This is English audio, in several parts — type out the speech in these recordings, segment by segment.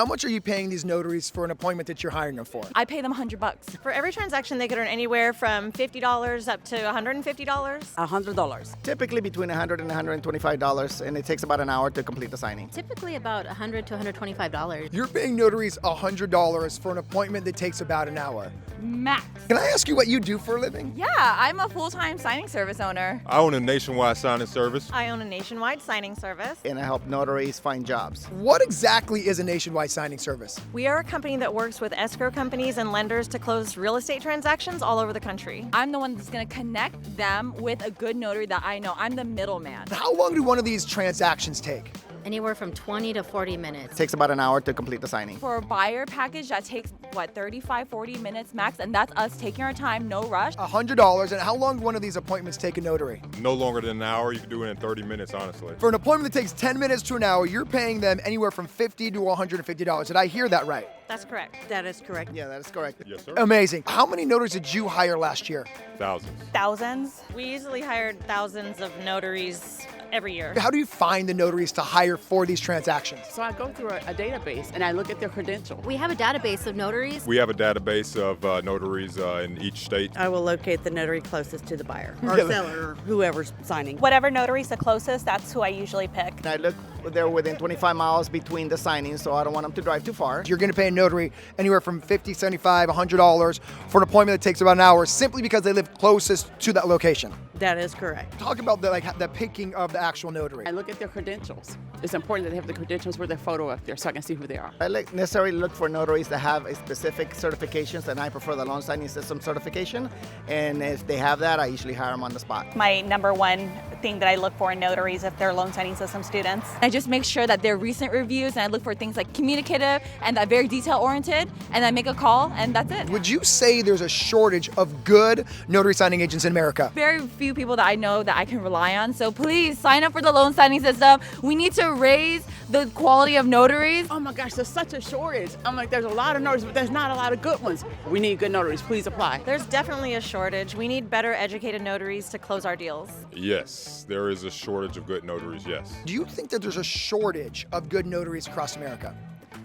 How much are you paying these notaries for an appointment that you're hiring them for? I pay them $100. For every transaction, they could earn anywhere from $50 up to $150. $100. Typically between $100 and $125, and it takes about an hour to complete the signing. Typically about $100 to $125. You're paying notaries $100 for an appointment that takes about an hour. Max. Can I ask you what you do for a living? Yeah, I'm a full-time signing service owner. I own a nationwide signing service. I own a nationwide signing service. And I help notaries find jobs. What exactly is a nationwide signing service? We are a company that works with escrow companies and lenders to close real estate transactions all over the country. I'm the one that's going to connect them with a good notary that I know. I'm the middleman. How long do one of these transactions take? Anywhere from 20 to 40 It minutes. takes about an hour to complete the signing. For a buyer package, that takes, 35, 40 minutes max, and that's us taking our time, no rush. $100. And how long do one of these appointments take a notary? No longer than an hour. You can do it in 30 minutes, honestly. For an appointment that takes 10 minutes to an hour, you're paying them anywhere from $50 to $150. Did I hear that right? That's correct. That is correct. Yeah, that is correct. Yes, sir. Amazing. How many notaries did you hire last year? Thousands. Thousands. We easily hired thousands of notaries every year. How do you find the notaries to hire for these transactions? So I go through a database and I look at their credentials. We have a database of notaries. We have a database of notaries in each state. I will locate the notary closest to the buyer or seller or whoever's signing. Whatever notary's the closest, that's who I usually pick. And I look, they're within 25 miles between the signings, so I don't want them to drive too far. You're going to pay a notary anywhere from $50, $75, $100 for an appointment that takes about an hour simply because they live closest to that location. That is correct. Talk about the picking of the actual notary. I look at their credentials. It's important that they have the credentials with their photo up there so I can see who they are. I necessarily look for notaries that have a specific certifications, and I prefer the loan signing system certification. And if they have that, I usually hire them on the spot. My number one thing that I look for in notaries if they're loan signing system students. I just make sure that they're recent reviews, and I look for things like communicative and that very detail-oriented, and I make a call, and that's it. Would you say there's a shortage of good notary signing agents in America? Very few people that I know that I can rely on, so please sign up for the loan signing system. We need to raise the quality of notaries. Oh my gosh, there's such a shortage. I'm like, there's a lot of notaries, but there's not a lot of good ones. We need good notaries. Please apply. There's definitely a shortage. We need better educated notaries to close our deals. Yes, there is a shortage of good notaries, yes. Do you think that there's a shortage of good notaries across America?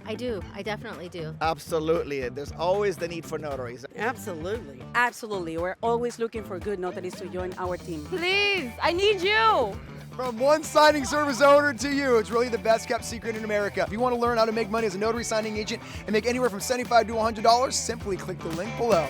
I do. I definitely do. Absolutely. There's always the need for notaries. Absolutely. Absolutely. We're always looking for good notaries to join our team. Please, I need you. From one signing service owner to you, it's really the best kept secret in America. If you want to learn how to make money as a notary signing agent and make anywhere from $75 to $100, simply click the link below.